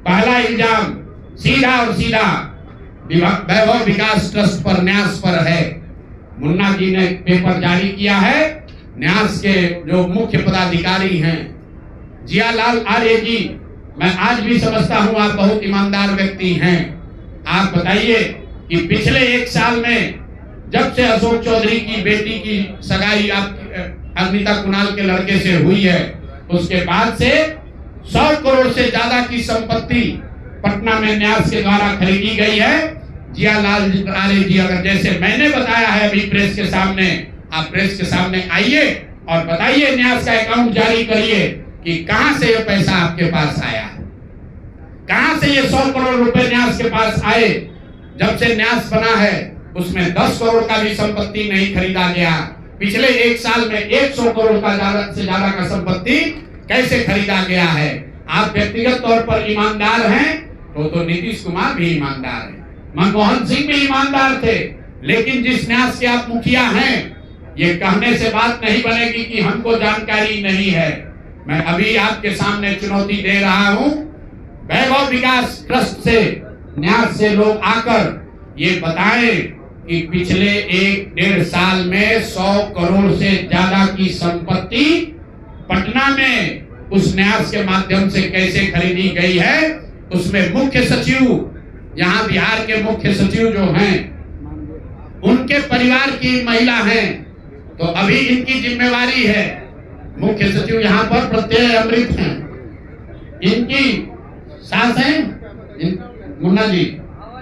पहला इल्जाम सीधा और सीधा वैभव विकास ट्रस्ट पर, न्यास पर है। मुन्ना जी ने पेपर जारी किया है। न्यास के जो मुख्य पदाधिकारी हैं जियालाल आर्य जी, मैं आज भी समझता हूं आप बहुत ईमानदार व्यक्ति हैं। आप बताइए कि पिछले 1 साल में जब से अशोक चौधरी की बेटी की सगाई अनीता कुणाल के लड़के से हुई है, उसके बाद से 100 करोड़ से ज्यादा की संपत्ति पटना में न्यास के द्वारा खरीदी गई है। जियालाल आर्य जी, अगर जैसे मैंने बताया है अभी प्रेस के सामने, आप प्रेस के सामने आइए और बताइए, न्यास का अकाउंट जारी करिए कि कहां से ये पैसा आपके पास आया, कहां से ये 100 करोड़ रुपए न्यास के पास आए। जब से न्यास बना है उसमें 10 करोड़ का भी संपत्ति नहीं खरीदा गया। पिछले 1 साल में 100 करोड़ का ज्यादा से ज्यादा का संपत्ति कैसे खरीदा गया है। आप व्यक्तिगत तौर पर ईमानदार हैं तो नीतीश कुमार भी ईमानदार है, मनमोहन सिंह भी ईमानदार थे, लेकिन जिस न्यास के आप मुखिया हैं, ये कहने से बात नहीं बनेगी कि हमको जानकारी नहीं है। मैं अभी आपके सामने चुनौती दे रहा हूं, वैभव विकास ट्रस्ट से, न्यास से लोग आकर ये बताएं कि पिछले 1-1.5 साल में 100 करोड़ से ज्यादा की संपत्ति पटना में उस न्यास के माध्यम से कैसे खरीदी गई है। उसमें मुख्य सचिव, यहाँ बिहार के मुख्य सचिव जो हैं, उनके परिवार की महिला हैं, तो अभी इनकी जिम्मेवारी है। मुख्य सचिव यहाँ पर प्रत्यय अमृत हैं, इनकी सास है मुन्ना जी,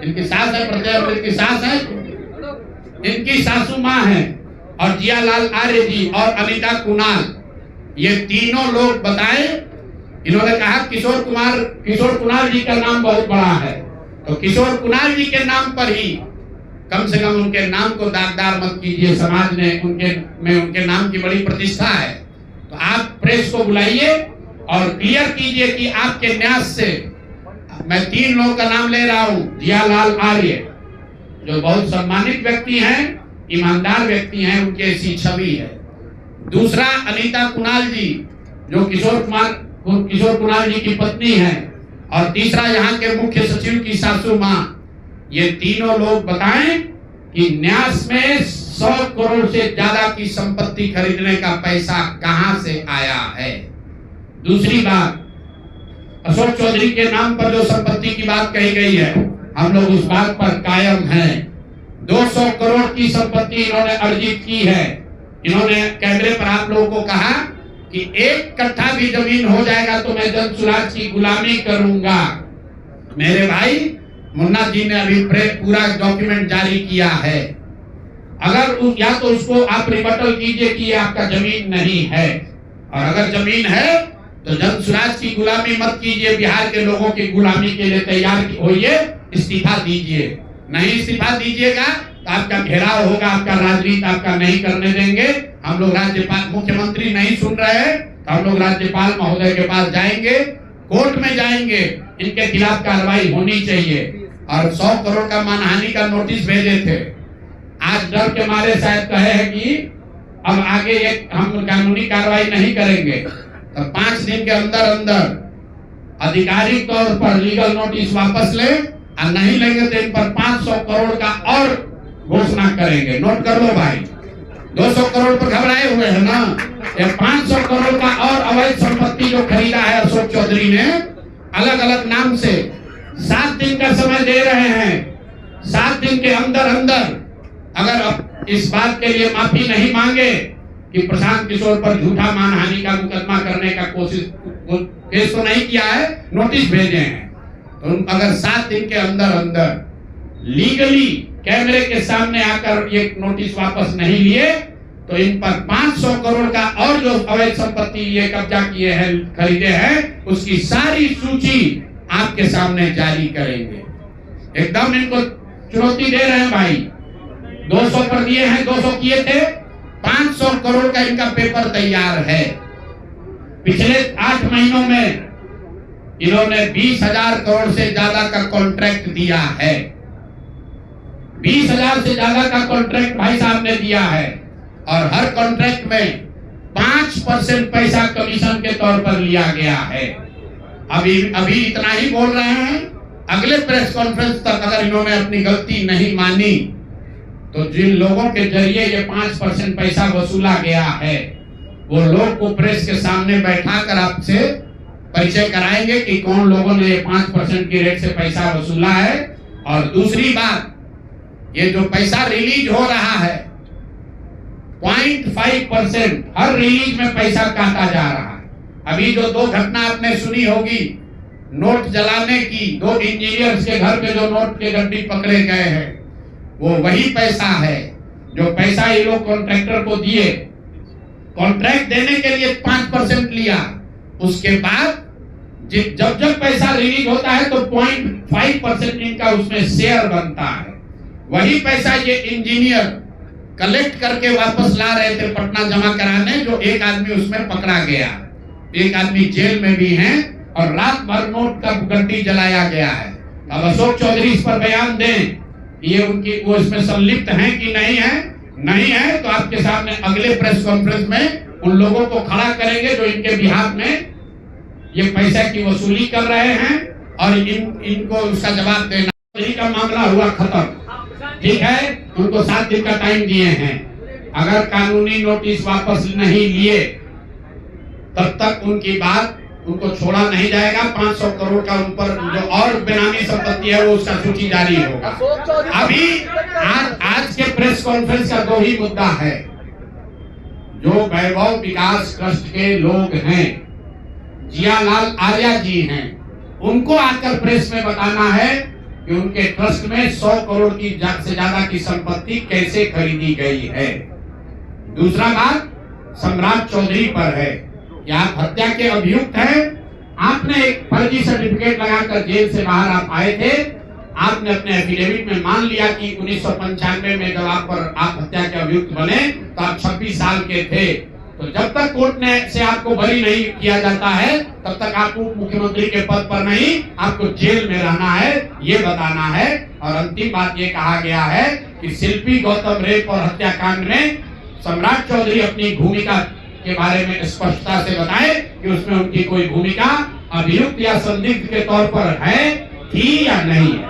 इनकी सास है, प्रत्यय अमृत की सास है, इनकी सासू माँ है, और जियालाल आर्य जी और अनीता कुणाल, ये तीनों लोग बताए। इन्होंने कहा किशोर कुणाल जी का नाम बहुत बड़ा है, तो किशोर कुणाल जी के नाम पर ही कम से कम उनके नाम को दागदार मत कीजिए। समाज ने उनके नाम की बड़ी प्रतिष्ठा है। तो आप प्रेस को बुलाइए और क्लियर कीजिए कि आपके न्यास से, मैं 3 लोगों का नाम ले रहा हूं, जियालाल आर्य जो बहुत सम्मानित व्यक्ति हैं, ईमानदार व्यक्ति हैं, उनकी ऐसी छवि है। दूसरा अनीता कुणाल जी जो किशोर कुणाल जी की पत्नी है, और तीसरा यहाँ के मुख्य सचिव की सासू माँ। ये तीनों लोग बताएं कि न्यास में 100 करोड़ से ज्यादा की संपत्ति खरीदने का पैसा कहां से आया है। दूसरी बात, अशोक चौधरी के नाम पर जो संपत्ति की बात कही गई है, हम लोग उस बात पर कायम हैं। 200 करोड़ की संपत्ति इन्होंने अर्जित की है। इन्होंने कैमरे पर आप लोगों को कहा कि 1 कट्ठा भी जमीन हो जाएगा तो मैं जनसुराज की गुलामी करूंगा। मेरे भाई मुन्ना जी ने अभी पूरा डॉक्यूमेंट जारी किया है। अगर या तो उसको आप रिबटल कीजिए कि ये आपका जमीन नहीं है, और अगर जमीन है तो जनसुराज की गुलामी मत कीजिए, बिहार के लोगों की गुलामी के लिए तैयार होइए, इस्तीफा दीजिए। नहीं इस्तीफा दीजिएगा तो आपका घेराव होगा, आपका राजनीति आपका नहीं करने देंगे। हम लोग राज्यपाल, मुख्यमंत्री नहीं सुन रहे हैं तो हम लोग राज्यपाल महोदय के पास जाएंगे, कोर्ट में जाएंगे, इनके खिलाफ कार्रवाई होनी चाहिए। और 100 करोड़ का मानहानि का नोटिस भेजे थे। आज डर के मारे शायद कहे हैं कि अब आगे हम कानूनी कार्रवाई नहीं करेंगे, तो 5 दिन के अंदर अंदर आधिकारिक तौर पर लीगल नोटिस वापस ले, और नहीं लेंगे तो इन पर 500 करोड़ का और घोषणा करेंगे। नोट कर लो भाई, 200 करोड़ पर घबराए हुए हैं ना, ये 500 करोड़ का और अवैध संपत्ति जो खरीदा है अशोक चौधरी ने अलग अलग नाम से। 7 दिन का समय दे रहे हैं। 7 दिन के अंदर अंदर अगर इस बात के लिए माफी नहीं मांगे कि प्रशांत किशोर पर झूठा मानहानि का मुकदमा करने का केस तो नहीं किया है, नोटिस भेजे हैं, तो अगर 7 दिन के अंदर अंदर लीगली कैमरे के सामने आकर ये नोटिस वापस नहीं लिए तो इन पर 500 करोड़ का और जो अवैध संपत्ति ये कब्जा किए हैं, खरीदे हैं, उसकी सारी सूची आपके सामने जारी करेंगे। एकदम इनको चुनौती दे रहे हैं भाई। 200 पर दिए हैं, 200 किए थे, 500 करोड़ का इनका पेपर तैयार है। पिछले 8 महीनों में इन्होंने 20,000 करोड़ से ज्यादा का कॉन्ट्रैक्ट दिया है। 20,000 से ज्यादा का कॉन्ट्रैक्ट भाई साहब ने दिया है, और हर कॉन्ट्रैक्ट में 5% पैसा कमीशन के तौर पर लिया गया है। अभी इतना ही बोल रहे हैं। अगले प्रेस कॉन्फ्रेंस तक अगर इन्होंने अपनी गलती नहीं मानी तो जिन लोगों के जरिए ये 5% पैसा वसूला गया है वो लोग को प्रेस के सामने बैठाकर आपसे परिचय कराएंगे कि कौन लोगों ने ये 5% की रेट से पैसा वसूला है। और दूसरी बात, ये जो पैसा रिलीज हो रहा है 0.5% हर रिलीज में पैसा काटा जा रहा है। अभी जो 2 घटना आपने सुनी होगी नोट जलाने की, 2 इंजीनियर्स के घर पे जो नोट के गड्डी पकड़े गए हैं, वो वही पैसा है जो पैसा ये लोग कॉन्ट्रैक्टर को दिए। कॉन्ट्रैक्ट देने के लिए 5% लिया, उसके बाद जब पैसा रिलीज होता है तो 0.5% इनका उसमें शेयर बनता है। वही पैसा ये इंजीनियर कलेक्ट करके वापस ला रहे थे पटना जमा कराने, जो एक आदमी उसमें पकड़ा गया, एक आदमी जेल में भी है और रात भर नोट का गड्डी जलाया गया है। अब अशोक चौधरी इस पर बयान दें ये उनकी वो इसमें संलिप्त हैं कि नहीं है। नहीं है तो आपके सामने अगले प्रेस कॉन्फ्रेंस में उन लोगों को खड़ा करेंगे जो इनके बिहाफ में ये पैसा की वसूली कर रहे हैं और इनको उसका जवाब देना। का मामला हुआ खत्म, ठीक है, उनको 7 दिन का टाइम दिए हैं। अगर कानूनी नोटिस वापस नहीं लिए तब तक उनकी बात उनको छोड़ा नहीं जाएगा। 500 करोड़ का उन पर जो और बेनामी संपत्ति है वो उसका सूची जारी होगा। अभी आज के प्रेस कॉन्फ्रेंस का 2 ही मुद्दा है। जो वैभव विकास ट्रस्ट के लोग हैं, जियालाल आर्या जी हैं, उनको आकर प्रेस में बताना है कि उनके ट्रस्ट में 100 करोड़ की से ज्यादा की संपत्ति कैसे खरीदी गई है। दूसरा बात सम्राट चौधरी पर है कि आप हत्या के अभियुक्त हैं। आपने एक फर्जी सर्टिफिकेट लगाकर जेल से बाहर आप आए थे। आपने अपने एफिडेविट में मान लिया कि 1995 में जब आप हत्या के अभियुक्त बने तो आप 26 साल के थे। तो जब तक कोर्ट ने से आपको बरी नहीं किया जाता है तब तक आप उप मुख्यमंत्री के पद पर नहीं, आपको जेल में रहना है, ये बताना है। और अंतिम बात ये कहा गया है कि शिल्पी गौतम रेप और हत्याकांड में सम्राट चौधरी अपनी भूमिका के बारे में स्पष्टता से बताए कि उसमें उनकी कोई भूमिका अभियुक्त या संदिग्ध के तौर पर है, थी या नहीं है।